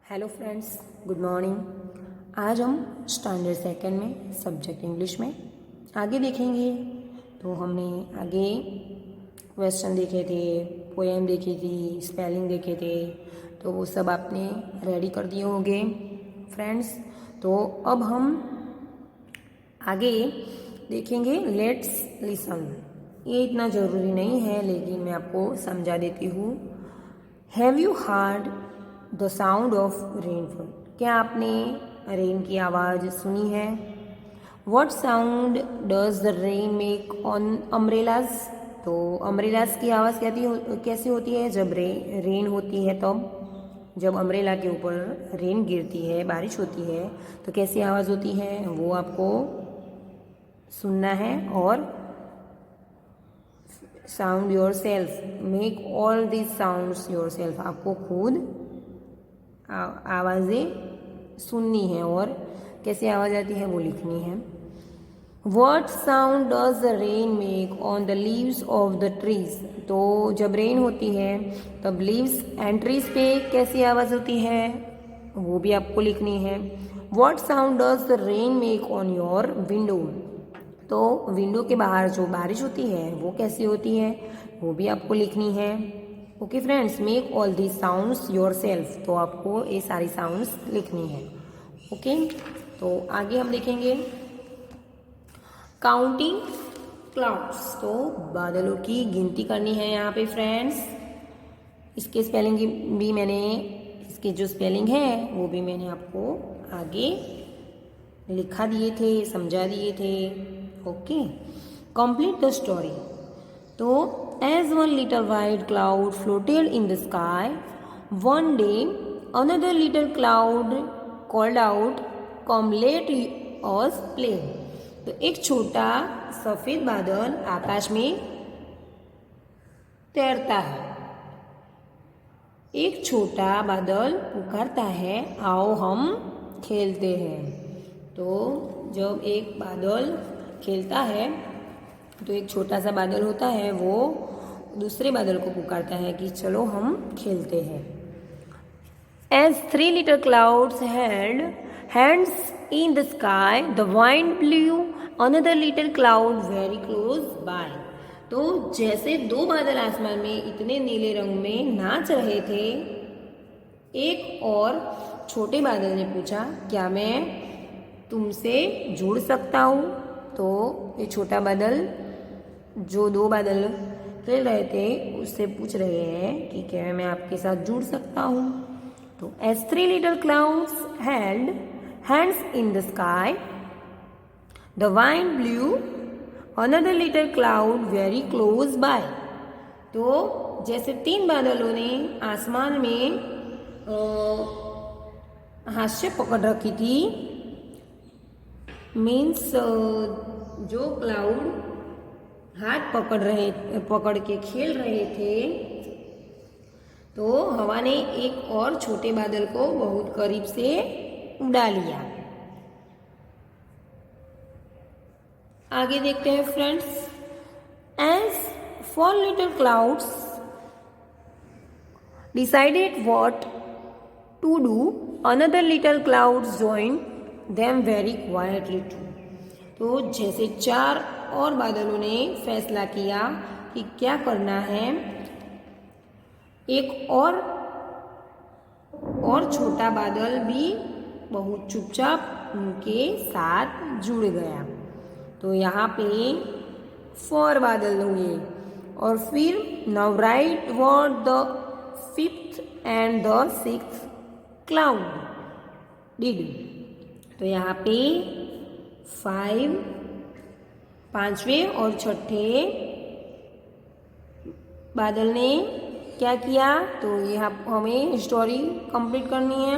Hello friends, good morning. आज हम standard second में सब्जेक्ट इंग्लिश में आगे देखेंगे। तो हमने आगे क्वेश्चन देखे थे, पोएम देखी थी, स्पेलिंग देखे थे, तो वो सब आपने रेडी कर दिए होंगे फ्रेंड्स। तो अब हम आगे देखेंगे लेट्स लिसन। ये इतना ज़रूरी नहीं है, लेकिन मैं आपको समझा देती हूँ। Have you heard the sound of rainfall? क्या आपने रेन की आवाज़ सुनी है? What sound does the rain make on umbrellas? तो अम्ब्रेलाज की आवाज़ कैसी होती है जब रेन होती है तब? जब अम्ब्रेला के ऊपर रेन गिरती है, बारिश होती है, तो कैसी आवाज़ होती है वो आपको सुनना है। और sound your self, make all this sounds your self, आपको खुद आवाज़ें सुननी है और कैसी आवाज़ आती है वो लिखनी है। What sound does the rain make on the leaves of the trees? तो जब रेन होती है तब लीव्स एंड ट्रीज पे कैसी आवाज़ होती है वो भी आपको लिखनी है। What sound does the rain make on your window? तो विंडो के बाहर जो बारिश होती है वो कैसी होती है वो भी आपको लिखनी है। Okay friends, make all the sounds your self, तो आपको ये सारी साउंड्स लिखनी है। ओके, तो आगे हम देखेंगे काउंटिंग क्लाउड्स। तो बादलों की गिनती करनी है यहाँ पे फ्रेंड्स। इसके स्पेलिंग भी मैंने, इसके जो स्पेलिंग है वो भी मैंने आपको आगे लिखा दिए थे, समझा दिए थे। Okay, complete the story. तो as one little white cloud floated in the sky, one day another little cloud called out, "Come, let us play." तो एक छोटा सफेद बादल आकाश में तैरता है। एक छोटा बादल पुकारता है, आओ हम खेलते हैं। तो जब एक बादल खेलता है तो एक छोटा सा बादल होता है, वो दूसरे बादल को पुकारता है कि चलो हम खेलते हैं। As three little clouds held hands in the sky, the wind blew another little cloud very close by. तो जैसे दो बादल आसमान में इतने नीले रंग में नाच रहे थे, एक और छोटे बादल ने पूछा, क्या मैं तुमसे जुड़ सकता हूँ? तो ये छोटा बादल, जो दो बादल खेल रहे थे, उससे पूछ रहे हैं कि क्या मैं आपके साथ जुड़ सकता हूँ। तो as three little clouds held hands in the sky, the wind blew another little cloud very close by. तो जैसे तीन बादलों ने आसमान में हास्य पकड़ रखी थी, मीन्स जो क्लाउड हाथ पकड़ के खेल रहे थे, तो हवा ने एक और छोटे बादल को बहुत करीब से उड़ा लिया। आगे देखते हैं friends. As four little clouds decided what to do, another little cloud joined them very quietly too. तो जैसे चार और बादलों ने फैसला किया कि क्या करना है, एक और छोटा बादल भी बहुत चुपचाप उनके साथ जुड़ गया। तो यहाँ पे 4 बादल हुए। और फिर now right what the 5th and the 6th cloud did. तो यहाँ पे 5वें और छठे बादल ने क्या किया, तो यहाँ हमें स्टोरी कंप्लीट करनी है।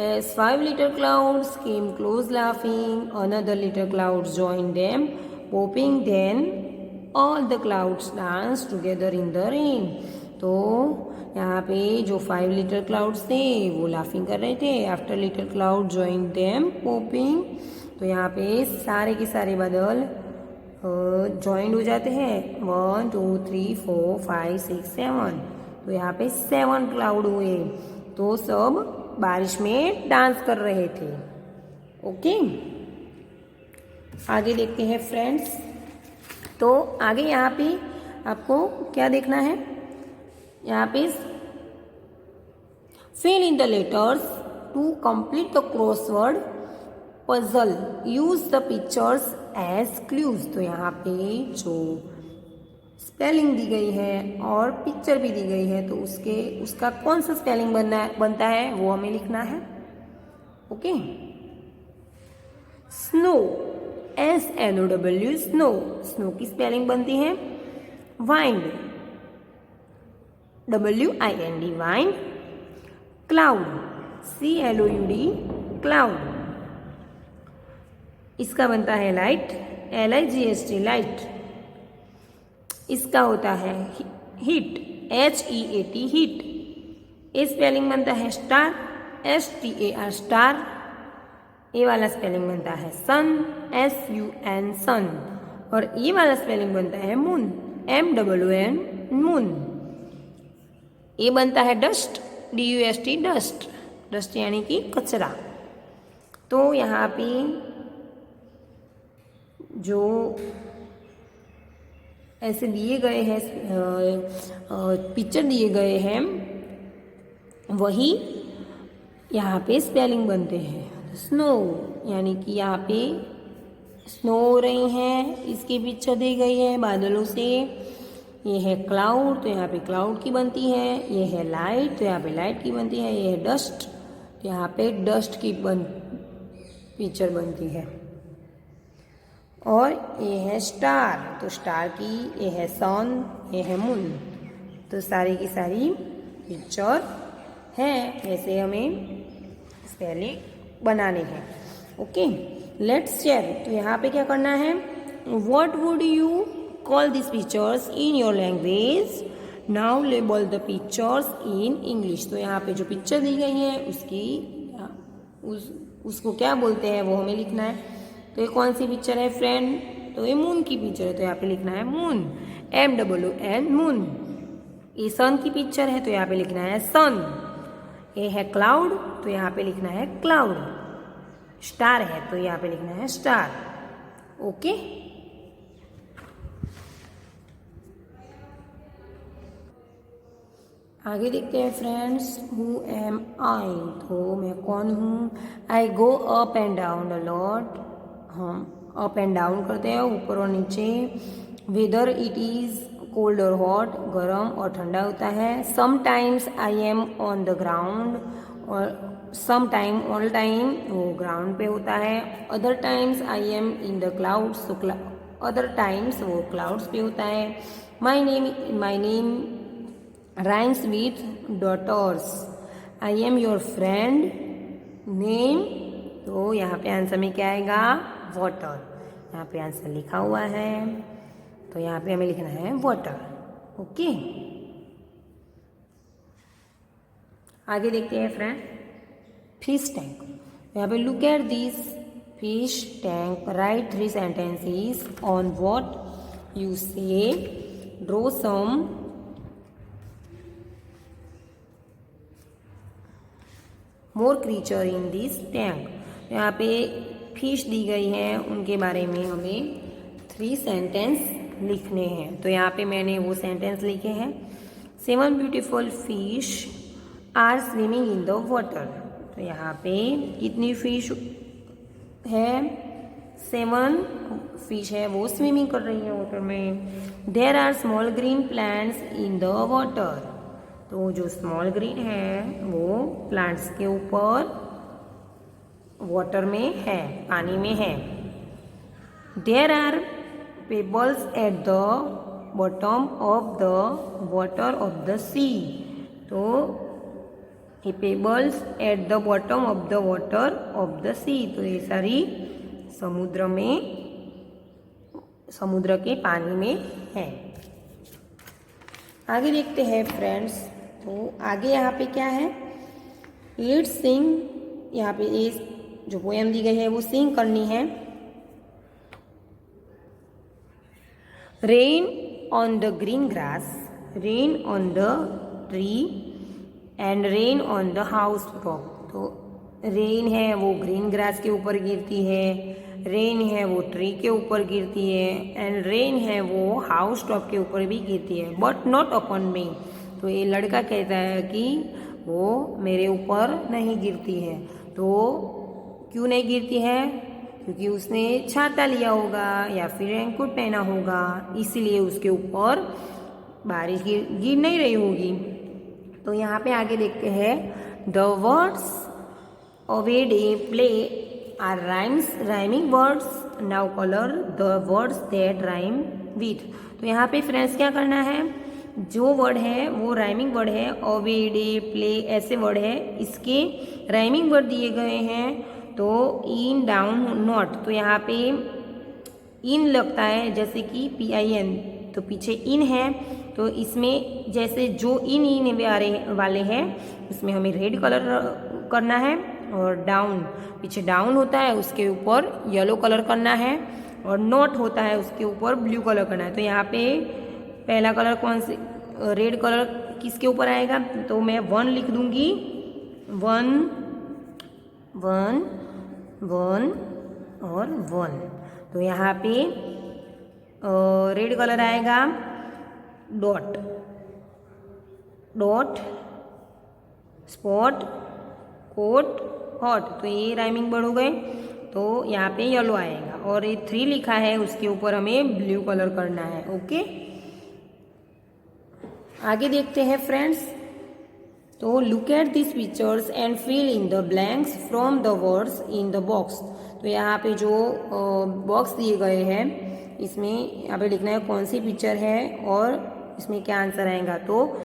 As 5 little clouds came close laughing, another little cloud joined them, popping. Then all the clouds danced together in the rain. तो यहाँ पे जो 5 little clouds थे वो लाफिंग कर रहे थे। After little cloud joined them, popping. तो यहाँ पे सारे के सारे बादल ज्वाइंट हो जाते हैं। 1 2 3 4 5 6 7। तो यहाँ पे 7 क्लाउड हुए, तो सब बारिश में डांस कर रहे थे। ओके, आगे देखते हैं फ्रेंड्स। तो आगे यहाँ पे आपको क्या देखना है, यहाँ पे fill in the letters to complete the crossword puzzle, use the pictures as clues। तो यहाँ पे जो स्पेलिंग दी गई है और पिक्चर भी दी गई है, तो उसका कौन सा स्पेलिंग बनता है वो हमें लिखना है। Okay, snow, SNOW, snow, snow की स्पेलिंग बनती है wind, WIND, wind. Cloud, CLOUD, cloud, इसका बनता है लाइट, LIGHT, लाइट। इसका होता है हीट, HEAT, हीट। ए स्पेलिंग बनता है स्टार, STAR, स्टार। ए वाला स्पेलिंग बनता है सन, SUN, सन। और ये वाला स्पेलिंग बनता है मून, MOON, मून। ये बनता है डस्ट, DUST, डस्ट, डस्ट यानी कि कचरा। तो यहाँ पे जो ऐसे दिए गए हैं पिक्चर दिए गए हैं, वही यहाँ पे स्पेलिंग बनते हैं। स्नो यानी कि यहाँ पे स्नो हो रही है, इसकी पिक्चर दी गई है बादलों से। ये है क्लाउड, तो यहाँ पे क्लाउड की बनती है। ये है लाइट, तो यहाँ पे लाइट की बनती है। ये है डस्ट, तो यहाँ पे डस्ट की पिक्चर बनती है। और ये है स्टार, तो स्टार की, ये है सन, ये है मून। तो सारी की सारी पिक्चर है, ऐसे हमें स्पेलिंग बनाने हैं। Okay, let's check. तो यहाँ पे क्या करना है, what would you call this pictures in your language, now label the pictures in English. तो यहाँ पे जो पिक्चर दी गई है उसको क्या बोलते हैं वो हमें लिखना है। तो ये कौन सी पिक्चर है फ्रेंड, तो ये मून की पिक्चर है, तो यहाँ पे लिखना है मून, MOON, मून। ये सन की पिक्चर है, तो यहाँ पे लिखना है सन। ये है क्लाउड, तो यहाँ पे लिखना है क्लाउड। स्टार है, तो यहाँ पे लिखना है स्टार। ओके, आगे देखते हैं फ्रेंड्स। हु एम आई, तो मैं कौन हूँ। I go up and down a lot, हम अप एंड डाउन करते हैं, ऊपर और नीचे। वेदर इट इज़ कोल्ड और हॉट, गर्म और ठंडा होता है। Sometimes I am on the ground, और सम टाइम, ऑल टाइम वो ग्राउंड पे होता है। Other times I am in the clouds, तो अदर टाइम्स वो क्लाउड्स पे होता है। My name rhymes with daughters, I am your friend, name, तो यहाँ पे आंसर में क्या आएगा, वाटर। यहाँ पे आंसर लिखा हुआ है, तो यहाँ पे हमें लिखना है वाटर। ओके, आगे देखते हैं फ्रेंड, फिश टैंक। यहाँ पे look at this fish tank, right 3 sentences on what you see, draw some more creature in this tank. यहाँ पे फिश दी गई है, उनके बारे में हमें 3 सेंटेंस लिखने हैं। तो यहाँ पे मैंने वो सेंटेंस लिखे हैं। 7 beautiful fish are swimming in the water. तो यहाँ पे कितनी फिश है, 7 फिश है, वो स्विमिंग कर रही है वाटर में। There are small green plants in the water. तो जो स्मॉल ग्रीन है वो प्लांट्स के ऊपर वाटर में है, पानी में है। There are pebbles at the bottom of the water of the sea. तो ये pebbles at the bottom of the water of the sea, तो ये सारी समुद्र के पानी में है। आगे देखते हैं फ्रेंड्स। तो आगे यहाँ पे क्या है, लेट्स सिंग। यहाँ पे ये जो पोएम दी गई है वो सिंग करनी है। Rain on the green grass, rain on the tree, and rain on the house top. तो रेन है वो ग्रीन ग्रास के ऊपर गिरती है, रेन है वो ट्री के ऊपर गिरती है, एंड रेन है वो हाउस टॉप के ऊपर भी गिरती है, बट नॉट अपॉन मी। तो ये लड़का कहता है कि वो मेरे ऊपर नहीं गिरती है। तो क्यों नहीं गिरती है? क्योंकि उसने छाता लिया होगा या फिर रेनकोट पहना होगा, इसीलिए उसके ऊपर बारिश गिर नहीं रही होगी। तो यहाँ पे आगे देखते हैं, the words away day play are rhyming words, now colour the words that rhyme with. तो यहाँ पे फ्रेंड्स क्या करना है, जो वर्ड है वो राइमिंग वर्ड है, अवे डे प्ले ऐसे वर्ड है, इसके राइमिंग वर्ड दिए गए हैं। तो इन डाउन नॉट, तो यहाँ पे इन लगता है जैसे कि PIN, तो पीछे इन है, तो इसमें जैसे जो इन वाले हैं उसमें हमें रेड कलर करना है, और डाउन पीछे डाउन होता है उसके ऊपर येलो कलर करना है, और नॉट होता है उसके ऊपर ब्लू कलर करना है। तो यहाँ पे पहला कलर कौन से, रेड कलर किसके ऊपर आएगा? तो मैं 1 लिख दूंगी, 1 1 1 और 1। तो यहाँ पे रेड कलर आएगा dot, dot, spot, coat, hot. तो ये राइमिंग वर्ड हो गए। तो यहाँ पे येलो आएगा, और ये 3 लिखा है उसके ऊपर हमें ब्लू कलर करना है। ओके, आगे देखते हैं फ्रेंड्स। तो look at this pictures and fill in the blanks from the words in the box. तो यहाँ पे जो बॉक्स दिए गए हैं इसमें यहाँ पे लिखना है कौन सी पिक्चर है और इसमें क्या आंसर आएगा। तो